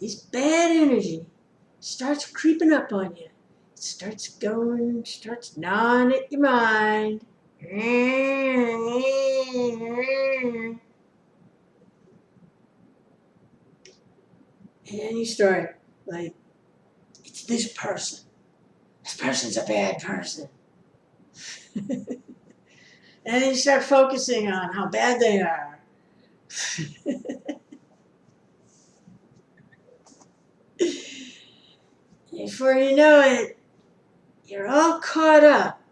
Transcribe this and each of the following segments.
this bad energy starts creeping up on you. It starts gnawing at your mind. And then you start like, it's this person. This person's a bad person. And then you start focusing on how bad they are. Before you know it, you're all caught up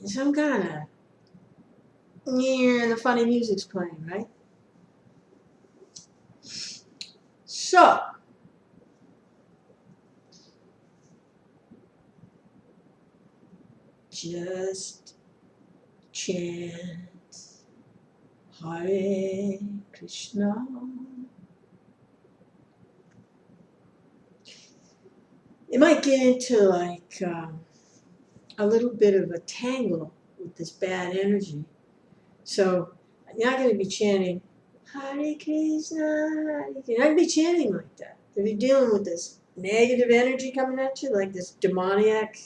in some kind of, the funny music's playing, right? So, just chant Hare Krishna. You might get into like a little bit of a tangle with this bad energy. So you're not going to be chanting Hare Krishna, Hare Krishna. You're not going to be chanting like that. If you're dealing with this negative energy coming at you, like this demoniac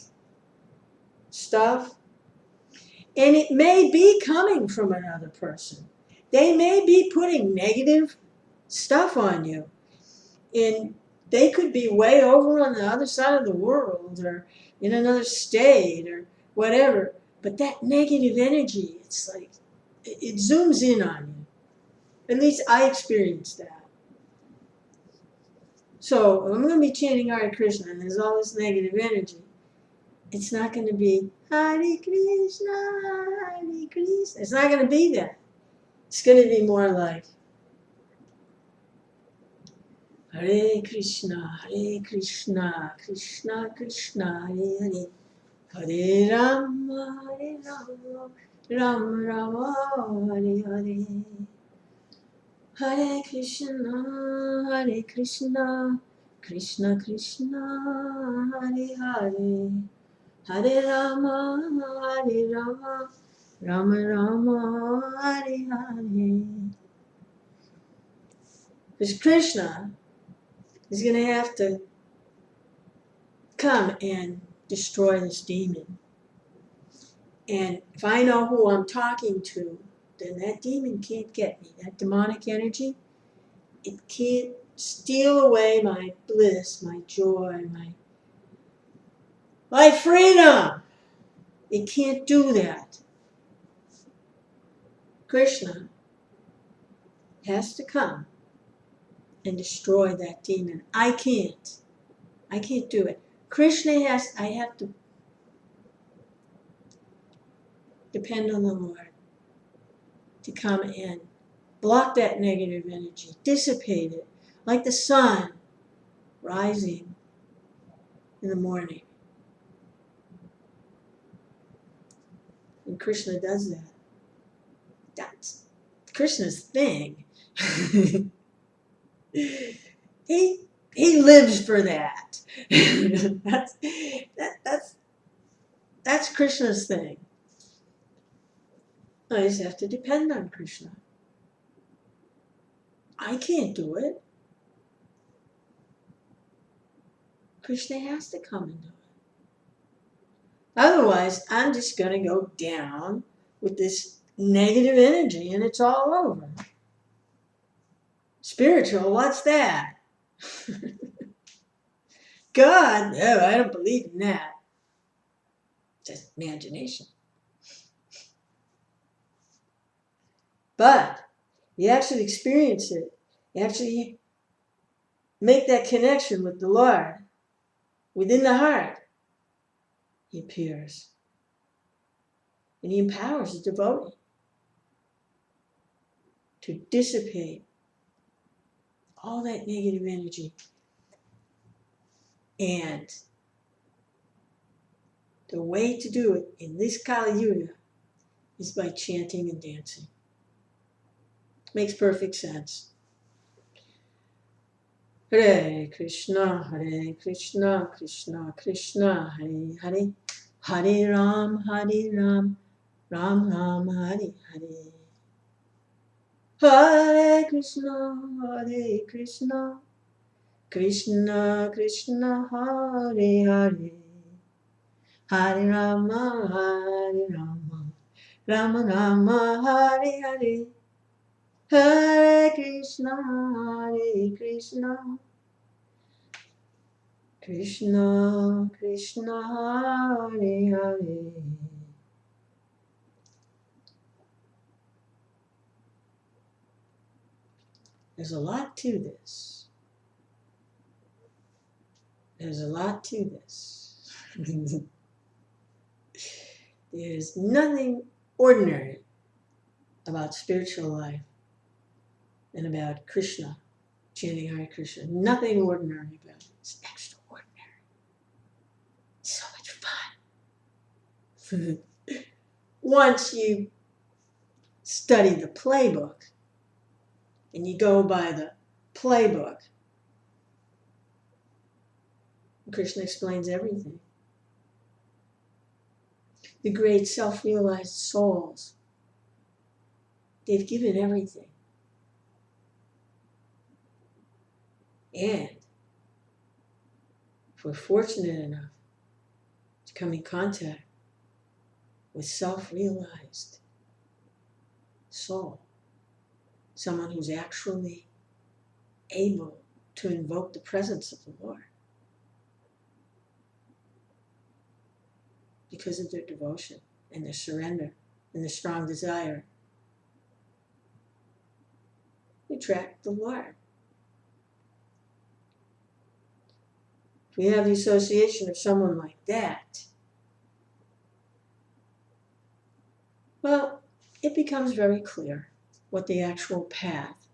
stuff, and it may be coming from another person. They may be putting negative stuff on you. And they could be way over on the other side of the world or in another state or whatever. But that negative energy, it's like, it zooms in on you. At least I experienced that. So I'm going to be chanting Hare Krishna and there's all this negative energy. It's not going to be Hare Krishna, Hare Krishna. It's not going to be that. It's going to be more like Hare Krishna, Krishna Krishna, Hare Hare, Hare Rama, Rama Rama, Hare Hare. Hare Krishna, Krishna Krishna, Hare Hare, Hare Rama, Rama Rama, Hare Hare. Because Krishna is going to have to come and destroy this demon. And if I know who I'm talking to, then that demon can't get me. That demonic energy, it can't steal away my bliss, my joy, my freedom. It can't do that. Krishna has to come and destroy that demon. I can't do it. I have to depend on the Lord to come and block that negative energy, dissipate it, like the sun rising in the morning. And Krishna does that. That's Krishna's thing. He lives for that. That's Krishna's thing. I just have to depend on Krishna. I can't do it. Krishna has to come and do it. Otherwise, I'm just going to go down with this negative energy and it's all over. Spiritual, what's that? God, no, I don't believe in that. Just imagination. But you actually experience it. You actually make that connection with the Lord. Within the heart, He appears. And He empowers the devotee to dissipate all that negative energy. And the way to do it in this Kali Yuga is by chanting and dancing. Makes perfect sense. Hare Krishna, Krishna Krishna, Hare Hare, Hare Ram, Ram Ram, Hare Hare. Hare Krishna, Krishna Krishna Hare Hare, Hare Rama Hare Rama, Rama Rama Hare Hare, Hare Krishna Hare Krishna, Krishna Krishna Hare Hare. There's a lot to this. There's a lot to this. There's nothing ordinary about spiritual life and about Krishna, chanting Hare Krishna. Nothing ordinary about it. It's extraordinary. It's so much fun. Once you study the playbook and you go by the playbook, Krishna explains everything. The great self-realized souls, they've given everything. And if we're fortunate enough to come in contact with self-realized soul, someone who's actually able to invoke the presence of the Lord because of their devotion and their surrender and their strong desire, you attract the Lord. If we have the association of someone like that, well, it becomes very clear what the actual path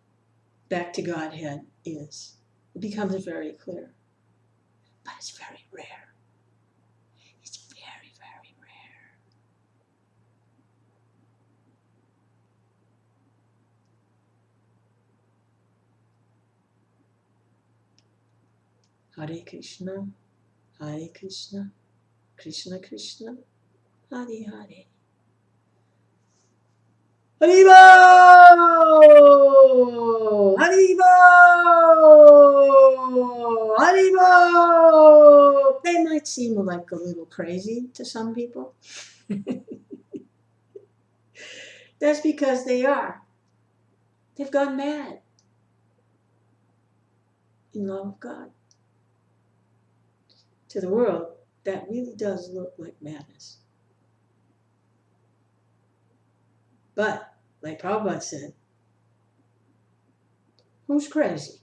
back to Godhead is. It becomes very clear. But it's very rare. It's very, very rare. Hare Krishna, Hare Krishna, Krishna Krishna, Hare Hare. Haribo! Haribo! Haribo! They might seem like a little crazy to some people. That's because they are. They've gone mad in love of God. To the world, that really does look like madness. But, like Prabhupada said, who's crazy?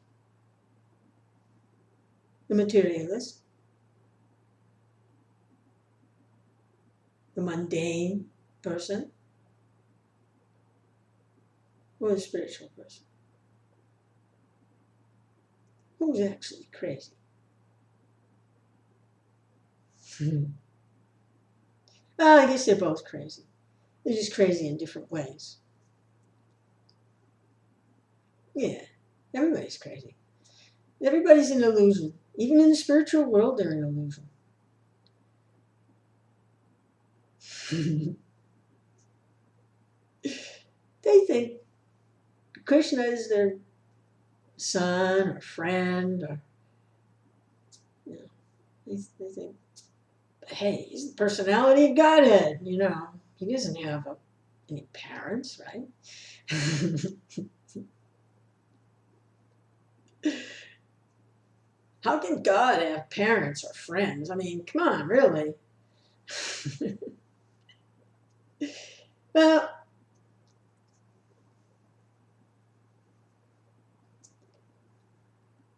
The materialist, the mundane person, or the spiritual person? Who's actually crazy? Well, I guess they're both crazy. They're just crazy in different ways. Yeah, everybody's crazy. Everybody's an illusion. Even in the spiritual world, they're an illusion. They think Krishna is their son or friend, or they think, hey, he's the personality of Godhead. He doesn't have any parents, right? How can God have parents or friends? I mean, come on, really? Well,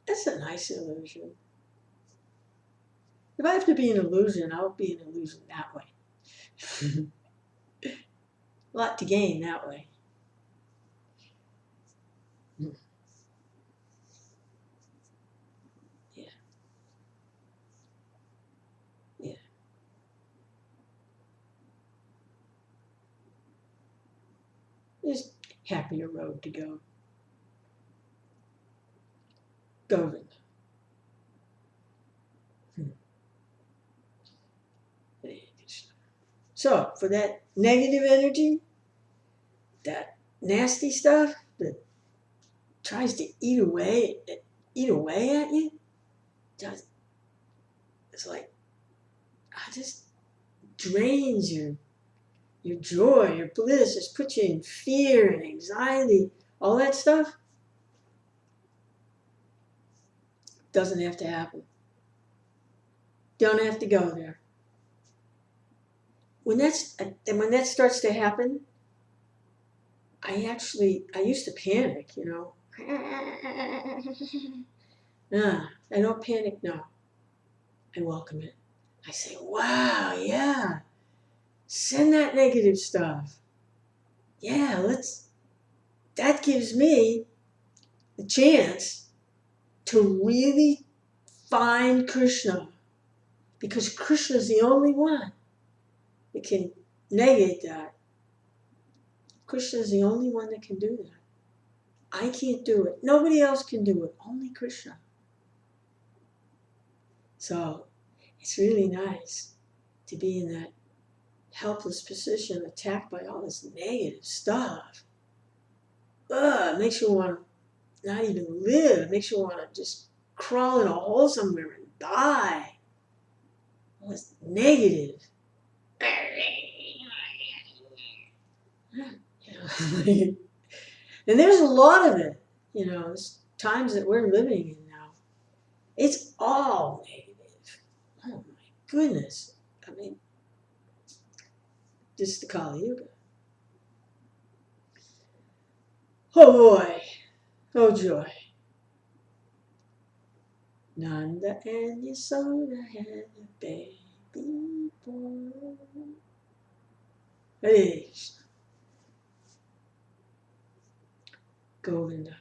that's a nice illusion. If I have to be an illusion, I'll be an illusion that way. A lot to gain that way. Yeah. Yeah. Just happier road to go. Govind. So, for that negative energy, that nasty stuff that tries to eat away at you, it's like, it just drains your joy, your bliss, just puts you in fear and anxiety, all that stuff. Doesn't have to happen. Don't have to go there. When that starts to happen, I used to panic, I don't panic now. I welcome it. I say, wow, yeah, send that negative stuff. Yeah, that gives me the chance to really find Krishna, because Krishna is the only one that can negate that. Krishna is the only one that can do that. I can't do it. Nobody else can do it. Only Krishna. So it's really nice to be in that helpless position, attacked by all this negative stuff. It makes you want to not even live. It makes you want to just crawl in a hole somewhere and die. All this negative. And there's a lot of it. It's times that we're living in now. It's all negative. Oh my goodness. I mean, just the Kali Yuga. Oh boy. Oh joy. Nanda and Yasoda had a baby boy. Hey, Govinda.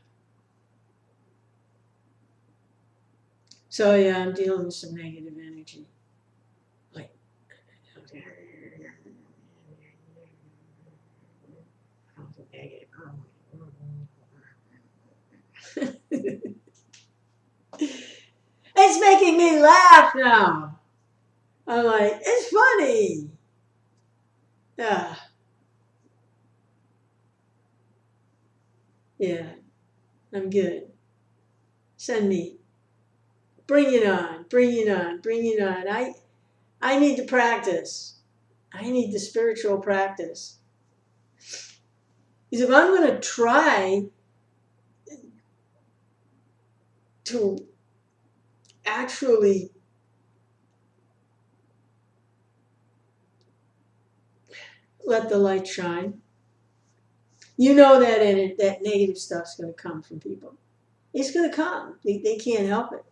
So yeah, I'm dealing with some negative energy. Like, negative. It's making me laugh now. I'm like, it's funny. Yeah. Yeah. I'm good. Send me. Bring it on. Bring it on. Bring it on. I need to practice. I need the spiritual practice. Because if I'm going to try to actually let the light shine, that negative stuff's going to come from people. It's going to come. They can't help it.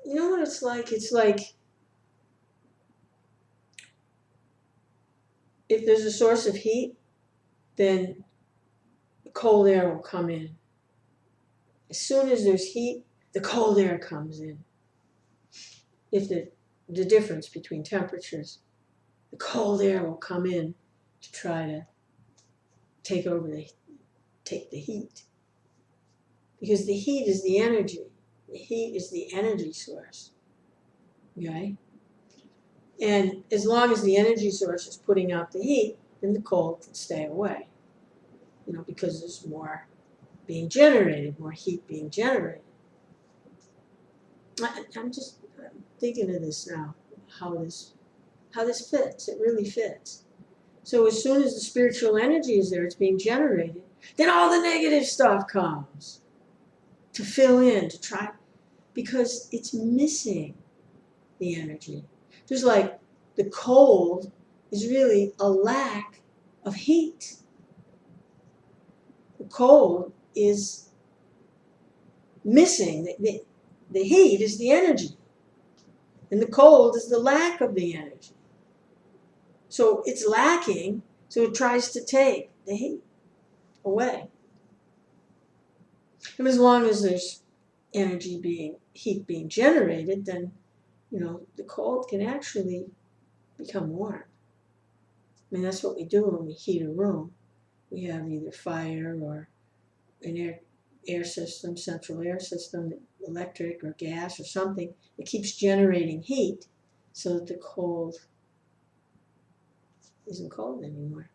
You know what it's like? It's like if there's a source of heat, then the cold air will come in. As soon as there's heat, the cold air comes in. If the difference between temperatures, the cold air will come in to try to take the heat. Because the heat is the energy. The heat is the energy source. Okay? And as long as the energy source is putting out the heat, then the cold can stay away. Because there's more being generated, more heat being generated. I'm just thinking of this now, how this fits. It really fits. So as soon as the spiritual energy is there, it's being generated, then all the negative stuff comes to fill in, to try, because it's missing the energy. Just like the cold is really a lack of heat. The cold is missing. The heat is the energy. And the cold is the lack of the energy. So it's lacking, so it tries to take the heat away. And as long as there's heat being generated, then, the cold can actually become warm. I mean, that's what we do when we heat a room. We have either fire or an air system, central air system, electric or gas or something that keeps generating heat so that the cold isn't cold anymore.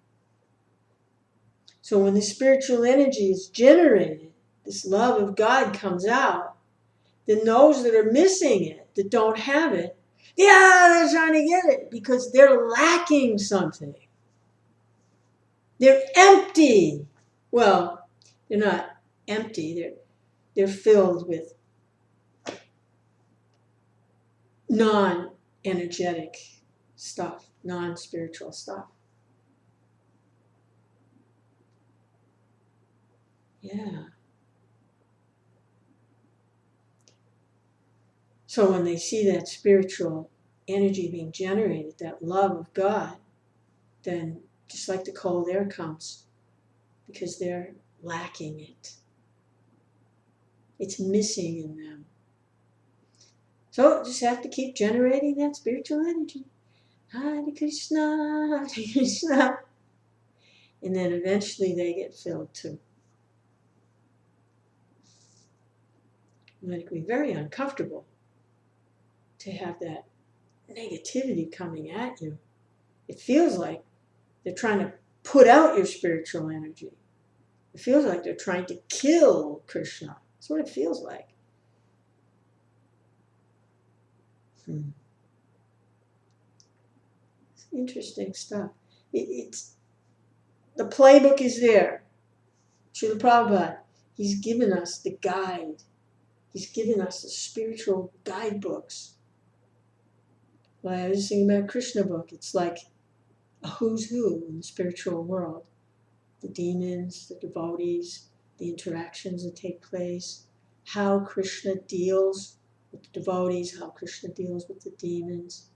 So when the spiritual energy is generated, this love of God comes out, Then those that are missing it, that don't have it, yeah, they're trying to get it because they're lacking something. They're empty. Well, they're not empty. They're filled with non-energetic stuff, non-spiritual stuff. Yeah. So when they see that spiritual energy being generated, that love of God, then just like the cold air comes, because they're lacking it. It's missing in them. So just have to keep generating that spiritual energy. Hare Krishna, Hare Krishna. And then eventually they get filled too. And it can be very uncomfortable to have that negativity coming at you. It feels like they're trying to put out your spiritual energy. It feels like they're trying to kill Krishna. That's what it feels like. It's interesting stuff. It's the playbook is there. Srila Prabhupada, he's given us the guide. He's given us the spiritual guidebooks. Like I was thinking about Krishna book. It's like a who's who in the spiritual world. The demons, the devotees, the interactions that take place, how Krishna deals with the devotees, how Krishna deals with the demons.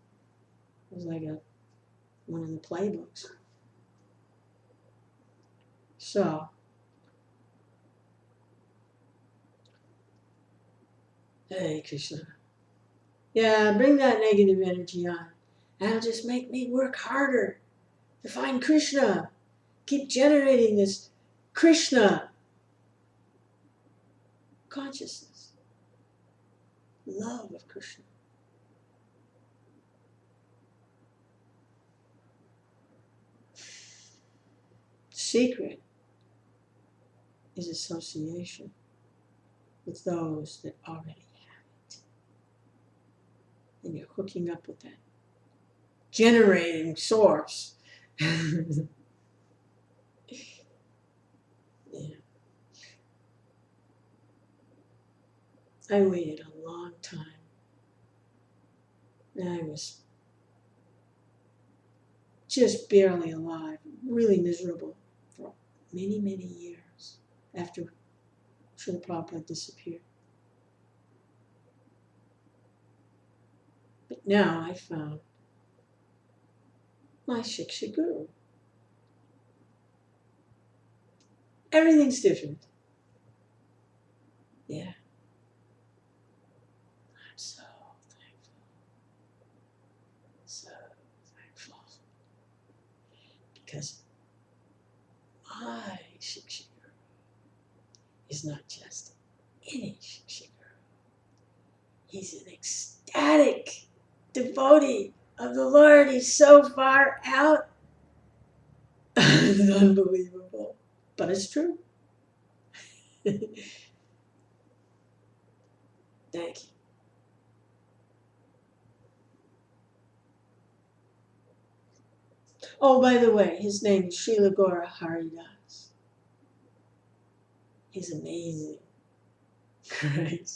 It was like one of the playbooks. So, hey Krishna. Yeah, bring that negative energy on. That'll just make me work harder to find Krishna. Keep generating this Krishna consciousness, love of Krishna. Secret is association with those that already have it. And you're hooking up with that generating source. Yeah. I waited a long time. And I was just barely alive, really miserable for many, many years after Srila Prabhupada disappeared. But now I found my Shiksha Guru. Everything's different. Yeah. I'm so thankful. So thankful. Because my Shiksha Guru is not just any Shiksha Guru. He's an ecstatic devotee of the Lord. He's so far out. It's unbelievable. But it's true. Thank you. Oh, by the way, his name is Srila Gaura Haridas. He's amazing. Right?